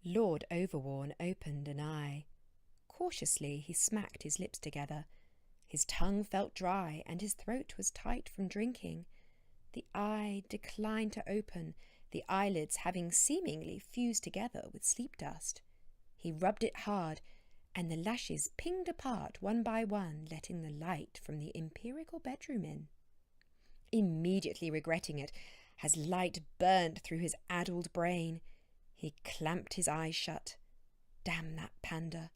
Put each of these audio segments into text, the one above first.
Lord Overworn opened an eye. Cautiously he smacked his lips together. His tongue felt dry and his throat was tight from drinking. The eye declined to open, the eyelids having seemingly fused together with sleep dust. He rubbed it hard, and the lashes pinged apart one by one, letting the light from the empirical bedroom in. Immediately regretting it, as light burned through his addled brain, he clamped his eyes shut. Damn that panda!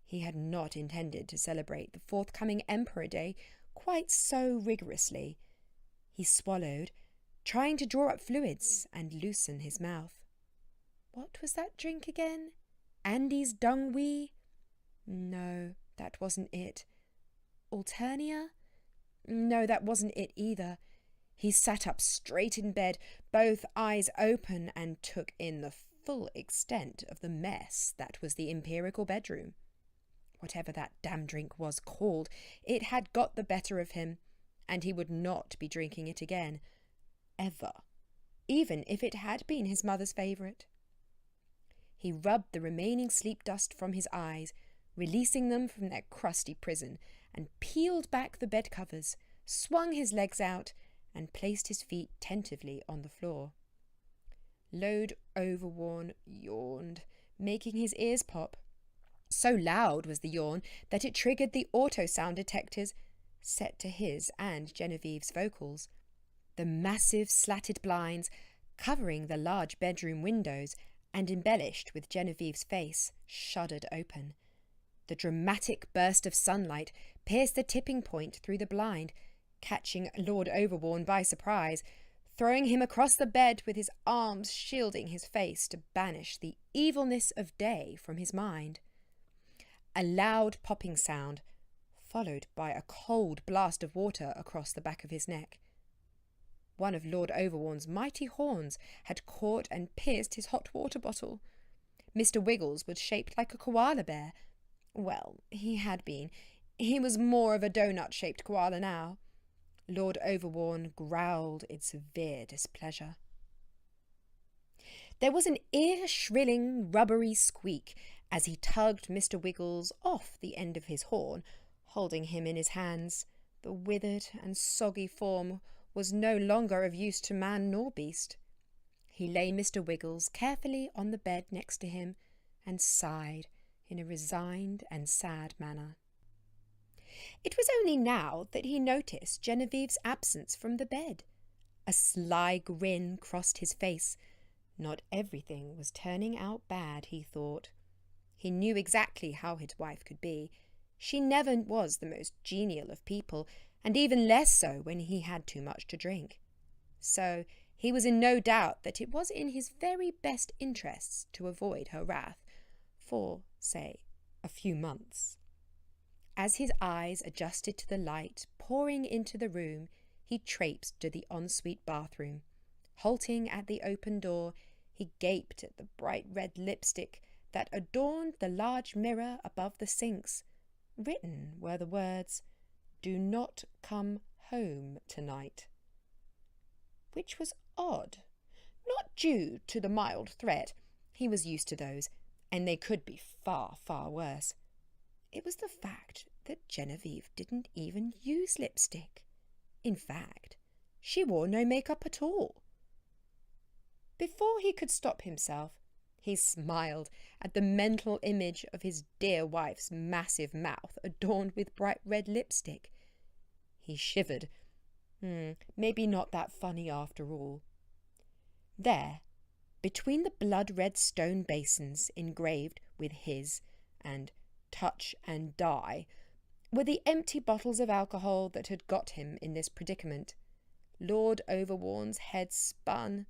He had not intended to celebrate the forthcoming Emperor Day quite so rigorously. He swallowed, trying to draw up fluids and loosen his mouth. What was that drink again? Andy's dung-wee? No, that wasn't it. Alternia? No, that wasn't it either. He sat up straight in bed, both eyes open, and took in the full extent of the mess that was the empirical bedroom. Whatever that damn drink was called, it had got the better of him, and he would not be drinking it again, ever, even if it had been his mother's favourite. He rubbed the remaining sleep dust from his eyes, releasing them from their crusty prison, and peeled back the bed covers, swung his legs out, and placed his feet tentatively on the floor. Lord Overworn yawned, making his ears pop. So loud was the yawn that it triggered the auto-sound detectors, set to his and Genevieve's vocals. The massive slatted blinds, covering the large bedroom windows and embellished with Genevieve's face, shuddered open. The dramatic burst of sunlight pierced the tipping point through the blind, catching Lord Overworn by surprise, throwing him across the bed with his arms shielding his face to banish the evilness of day from his mind. A loud popping sound, followed by a cold blast of water across the back of his neck. One of Lord Overworn's mighty horns had caught and pierced his hot water bottle. Mr. Wiggles was shaped like a koala bear. Well, he had been. He was more of a donut-shaped koala now. Lord Overworn growled in severe displeasure. There was an ear-shrilling, rubbery squeak as he tugged Mr. Wiggles off the end of his horn, holding him in his hands. The withered and soggy form was no longer of use to man nor beast. He lay Mr. Wiggles carefully on the bed next to him and sighed in a resigned and sad manner. It was only now that he noticed Genevieve's absence from the bed. A sly grin crossed his face. Not everything was turning out bad, he thought. He knew exactly how his wife could be. She never was the most genial of people, and even less so when he had too much to drink. So he was in no doubt that it was in his very best interests to avoid her wrath for, say, a few months. As his eyes adjusted to the light pouring into the room, he traipsed to the ensuite bathroom. Halting at the open door, he gaped at the bright red lipstick that adorned the large mirror above the sinks. Written were the words, "Do not come home tonight," which was odd, not due to the mild threat. He was used to those, and they could be far, far worse. It was the fact that Genevieve didn't even use lipstick. In fact, she wore no makeup at all. Before he could stop himself, he smiled at the mental image of his dear wife's massive mouth adorned with bright red lipstick. He shivered. Maybe not that funny after all. There, between the blood-red stone basins engraved with his and "Touch and Die," were the empty bottles of alcohol that had got him in this predicament. Lord Overworn's head spun.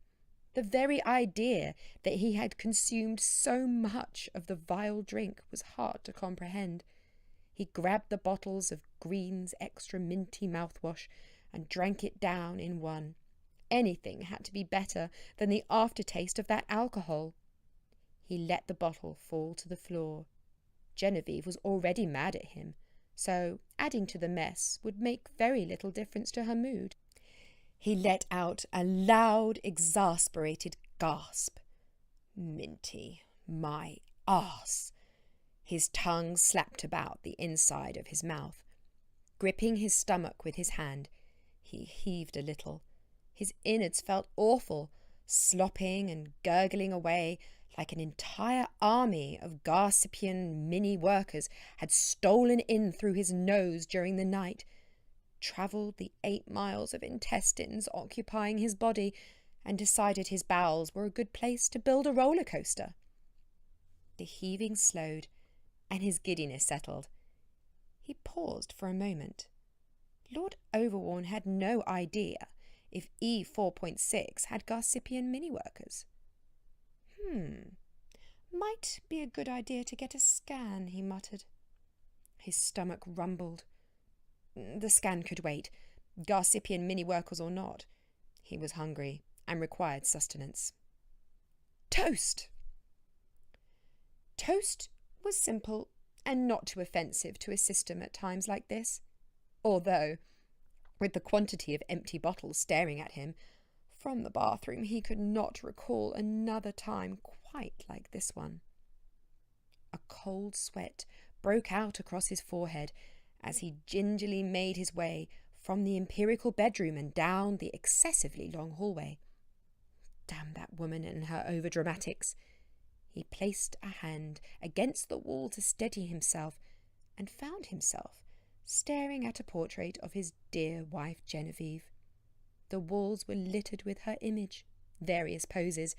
The very idea that he had consumed so much of the vile drink was hard to comprehend. He grabbed the bottles of Green's extra minty mouthwash and drank it down in one. Anything had to be better than the aftertaste of that alcohol. He let the bottle fall to the floor. Genevieve was already mad at him, so adding to the mess would make very little difference to her mood. He let out a loud, exasperated gasp. Minty, my arse! His tongue slapped about the inside of his mouth. Gripping his stomach with his hand, he heaved a little. His innards felt awful, slopping and gurgling away like an entire army of Garcipian mini-workers had stolen in through his nose during the night, travelled the 8 miles of intestines occupying his body, and decided his bowels were a good place to build a roller coaster. The heaving slowed, and his giddiness settled. He paused for a moment. Lord Overwarn had no idea if E4.6 had Garcipian mini-workers. Might be a good idea to get a scan, he muttered. His stomach rumbled. The scan could wait, Garcipian mini-workers or not. He was hungry and required sustenance. Toast! Toast was simple and not too offensive to his system at times like this, although, with the quantity of empty bottles staring at him from the bathroom, he could not recall another time quite like this one. A cold sweat broke out across his forehead as he gingerly made his way from the empirical bedroom and down the excessively long hallway. Damn that woman and her overdramatics. He placed a hand against the wall to steady himself and found himself staring at a portrait of his dear wife Genevieve. The walls were littered with her image, various poses,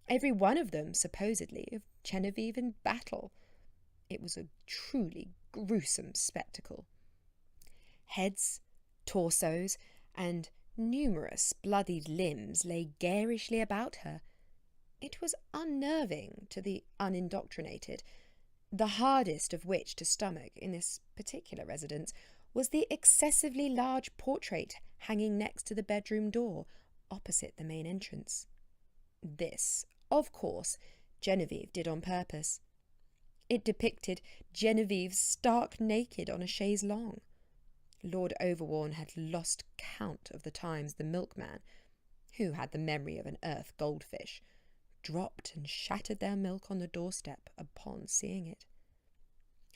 every one of them supposedly of Genevieve in battle. It was a truly gruesome spectacle. Heads, torsos, and numerous bloodied limbs lay garishly about her. It was unnerving to the unindoctrinated, the hardest of which to stomach in this particular residence was the excessively large portrait hanging next to the bedroom door, opposite the main entrance. This, of course, Genevieve did on purpose. It depicted Genevieve stark naked on a chaise longue. Lord Overwarn had lost count of the times the milkman, who had the memory of an earth goldfish, dropped and shattered their milk on the doorstep upon seeing it.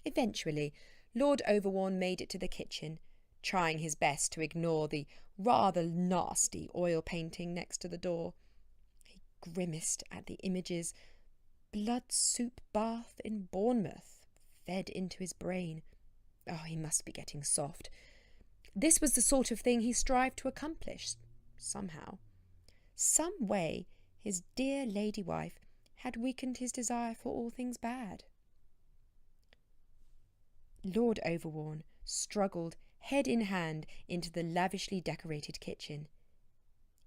Eventually, Lord Overwarn made it to the kitchen, trying his best to ignore the rather nasty oil painting next to the door. He grimaced at the images. Blood soup bath in Bournemouth fed into his brain. Oh, he must be getting soft. This was the sort of thing he strived to accomplish, somehow. Some way, his dear lady wife had weakened his desire for all things bad. Lord Overwarn struggled head in hand into the lavishly decorated kitchen.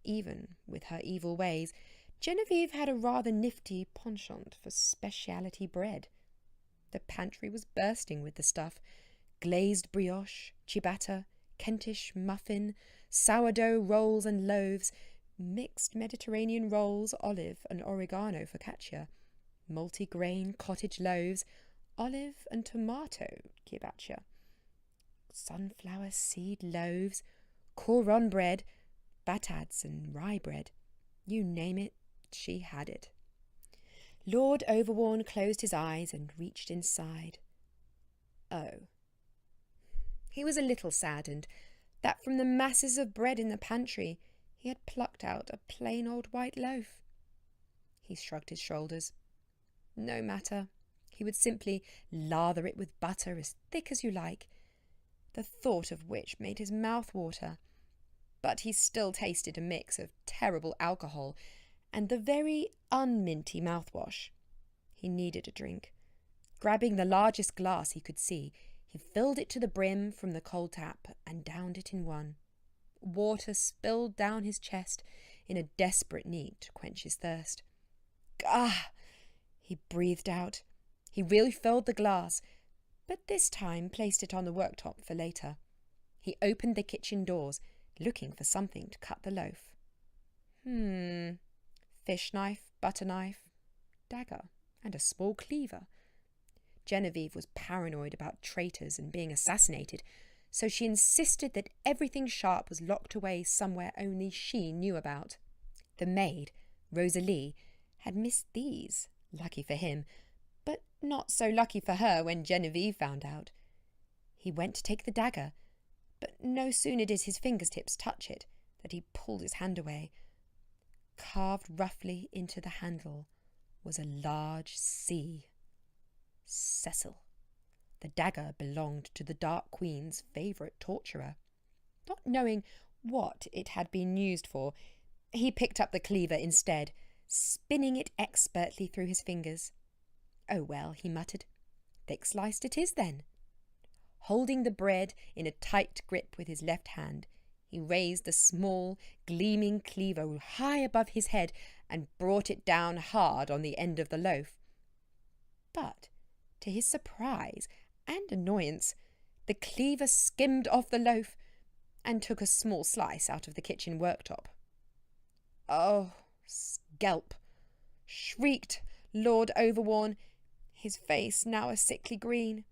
Even with her evil ways, Genevieve had a rather nifty penchant for speciality bread. The pantry was bursting with the stuff: glazed brioche, ciabatta, Kentish muffin, sourdough rolls and loaves, mixed Mediterranean rolls, olive and oregano focaccia, multi-grain cottage loaves, olive and tomato kibaccia, sunflower seed loaves, coron bread, batads and rye bread. You name it, she had it. Lord Overwarn closed his eyes and reached inside. Oh. He was a little saddened that from the masses of bread in the pantry he had plucked out a plain old white loaf. He shrugged his shoulders. No matter. He would simply lather it with butter as thick as you like, the thought of which made his mouth water. But he still tasted a mix of terrible alcohol and the very unminty mouthwash. He needed a drink. Grabbing the largest glass he could see, he filled it to the brim from the cold tap and downed it in one. Water spilled down his chest in a desperate need to quench his thirst. "Ah!" he breathed out. He refilled the glass, but this time placed it on the worktop for later. He opened the kitchen doors, looking for something to cut the loaf. Fish knife, butter knife, dagger, and a small cleaver. Genevieve was paranoid about traitors and being assassinated, so she insisted that everything sharp was locked away somewhere only she knew about. The maid, Rosalie, had missed these, lucky for him, but not so lucky for her when Genevieve found out. He went to take the dagger, but no sooner did his fingertips touch it that he pulled his hand away. Carved roughly into the handle was a large C. Cecil. The dagger belonged to the Dark Queen's favourite torturer. Not knowing what it had been used for, he picked up the cleaver instead, spinning it expertly through his fingers. "Oh well," he muttered. "Thick-sliced it is, then." Holding the bread in a tight grip with his left hand, he raised the small, gleaming cleaver high above his head and brought it down hard on the end of the loaf. But, to his surprise and annoyance, the cleaver skimmed off the loaf and took a small slice out of the kitchen worktop. "Oh, scalp!" shrieked Lord Overwarn, his face now a sickly green.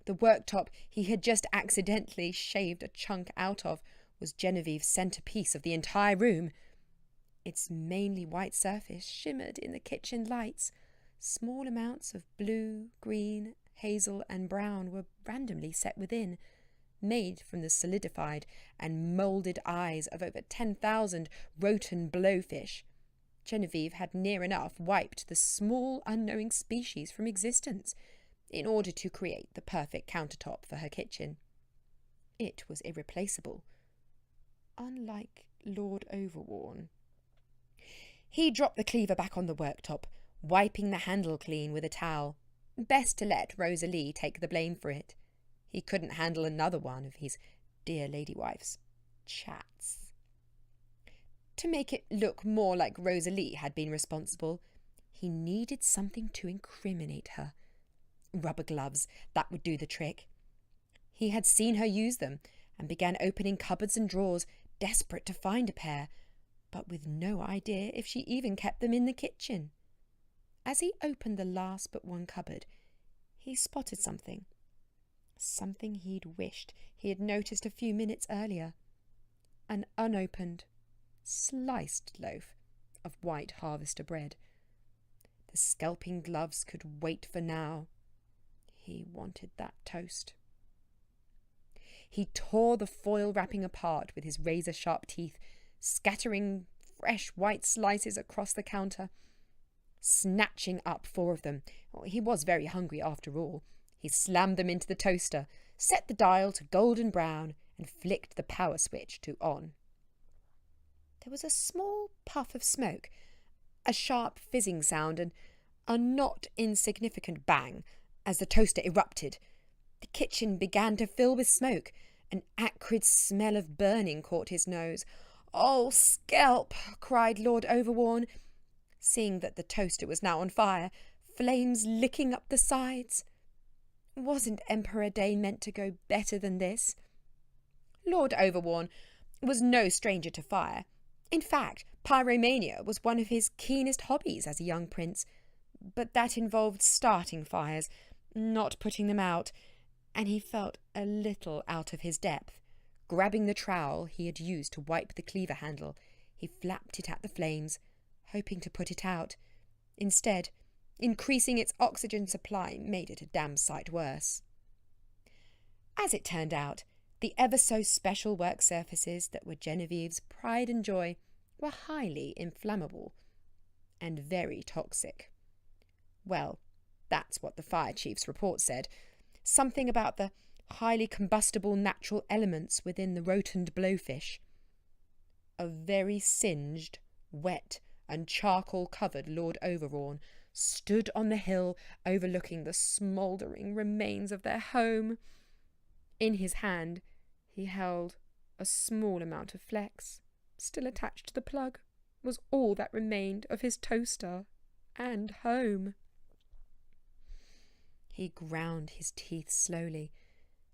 The worktop he had just accidentally shaved a chunk out of was Genevieve's centrepiece of the entire room. Its mainly white surface shimmered in the kitchen lights. Small amounts of blue, green, hazel and brown were randomly set within, made from the solidified and moulded eyes of over 10,000 Roten blowfish. Genevieve had near enough wiped the small unknowing species from existence in order to create the perfect countertop for her kitchen. It was irreplaceable, unlike Lord Overwarn. He dropped the cleaver back on the worktop, wiping the handle clean with a towel. Best to let Rosalie take the blame for it. He couldn't handle another one of his dear ladywife's chats. To make it look more like Rosalie had been responsible, he needed something to incriminate her. Rubber gloves, that would do the trick. He had seen her use them and began opening cupboards and drawers, desperate to find a pair, but with no idea if she even kept them in the kitchen. As he opened the last but one cupboard, he spotted something. Something he'd wished he had noticed a few minutes earlier. An unopened, sliced loaf of white harvester bread. The scalping gloves could wait for now. He wanted that toast. He tore the foil wrapping apart with his razor-sharp teeth, scattering fresh white slices across the counter. Snatching up 4 of them, he was very hungry after all, he slammed them into the toaster, set the dial to golden brown, and flicked the power switch to on. There was a small puff of smoke, a sharp fizzing sound, and a not insignificant bang as the toaster erupted. The kitchen began to fill with smoke. An acrid smell of burning caught his nose. "Oh, scalp!" cried Lord Overwarn, seeing that the toaster was now on fire, flames licking up the sides. Wasn't Emperor Day meant to go better than this? Lord Overwarn was no stranger to fire. In fact, pyromania was one of his keenest hobbies as a young prince, but that involved starting fires, not putting them out, and he felt a little out of his depth. Grabbing the trowel he had used to wipe the cleaver handle, he flapped it at the flames, hoping to put it out. Instead, increasing its oxygen supply made it a damn sight worse. As it turned out, the ever-so-special work surfaces that were Genevieve's pride and joy were highly inflammable and very toxic. Well, that's what the fire chief's report said. Something about the highly combustible natural elements within the Roten blowfish. A very singed, wet, and charcoal-covered Lord Overwarn stood on the hill overlooking the smouldering remains of their home. In his hand he held a small amount of flex, still attached to the plug, was all that remained of his toaster and home. He ground his teeth slowly.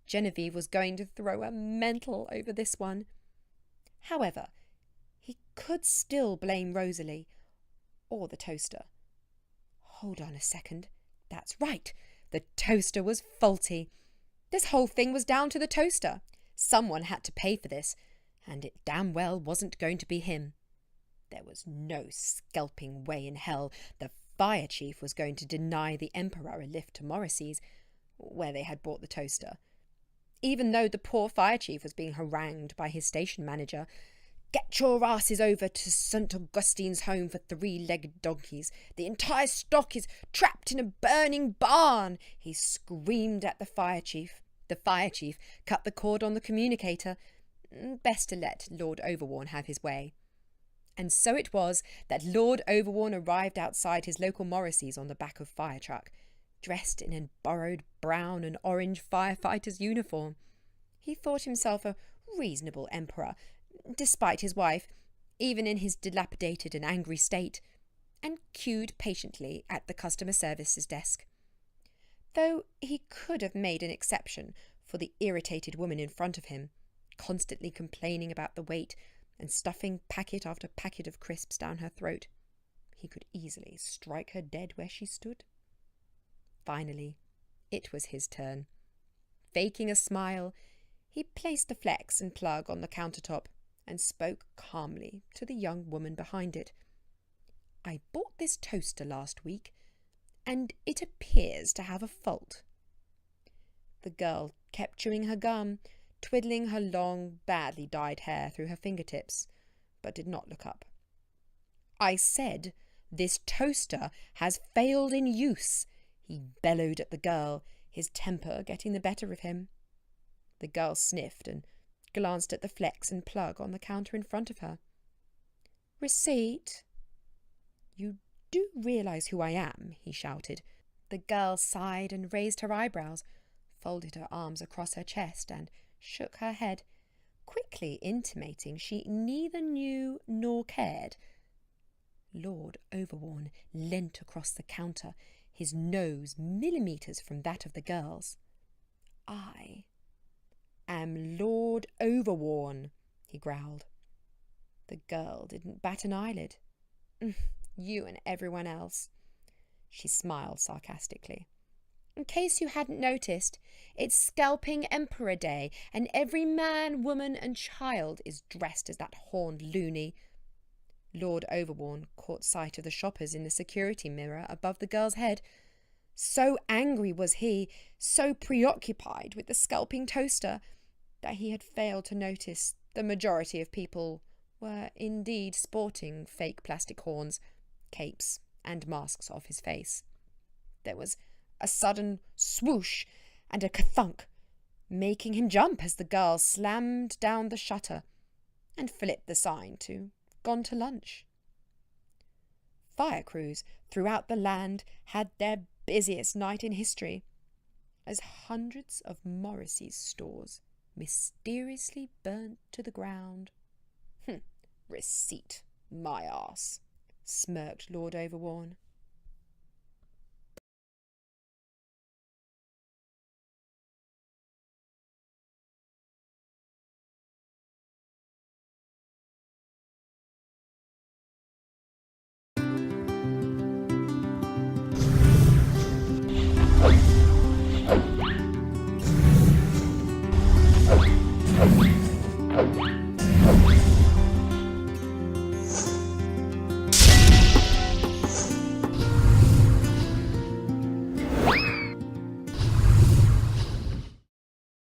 Genevieve was going to throw a mental over this one. However, he could still blame Rosalie, or the toaster. Hold on a second. That's right. The toaster was faulty. This whole thing was down to the toaster. Someone had to pay for this, and it damn well wasn't going to be him. There was no scalping way in hell the fire chief was going to deny the Emperor a lift to Morrissey's, where they had bought the toaster. Even though the poor fire chief was being harangued by his station manager. "Get your asses over to St. Augustine's home for 3-legged donkeys. The entire stock is trapped in a burning barn," he screamed at the fire chief. The fire chief cut the cord on the communicator. Best to let Lord Overwarn have his way. And so it was that Lord Overwarn arrived outside his local Morrissey's on the back of fire truck, dressed in a borrowed brown and orange firefighter's uniform. He thought himself a reasonable emperor, despite his wife, even in his dilapidated and angry state, and queued patiently at the customer services desk. Though he could have made an exception for the irritated woman in front of him, constantly complaining about the wait and stuffing packet after packet of crisps down her throat, he could easily strike her dead where she stood. Finally, it was his turn. Faking a smile, he placed the flex and plug on the countertop and spoke calmly to the young woman behind it. "I bought this toaster last week, and it appears to have a fault." The girl kept chewing her gum, twiddling her long, badly dyed hair through her fingertips, but did not look up. "I said, this toaster has failed in use," he bellowed at the girl, his temper getting the better of him. The girl sniffed and glanced at the flex and plug on the counter in front of her. "Receipt?" "You do realise who I am?" he shouted. The girl sighed and raised her eyebrows, folded her arms across her chest and shook her head, quickly intimating she neither knew nor cared. Lord Overwarn leant across the counter, his nose millimetres from that of the girl's. "I am Lord Overwarn," he growled. The girl didn't bat an eyelid. "You and everyone else." She smiled sarcastically. "In case you hadn't noticed, it's Scalping Emperor Day, and every man, woman and child is dressed as that horned loony." Lord Overwarn caught sight of the shoppers in the security mirror above the girl's head. So angry was he, so preoccupied with the scalping toaster, that he had failed to notice the majority of people were indeed sporting fake plastic horns, capes and masks off his face. There was a sudden swoosh and a kathunk, making him jump as the girl slammed down the shutter and flipped the sign to "Gone to lunch." Fire crews throughout the land had their busiest night in history, as hundreds of Morrissey's stores mysteriously burnt to the ground. "Receipt, my arse," smirked Lord Overwarn.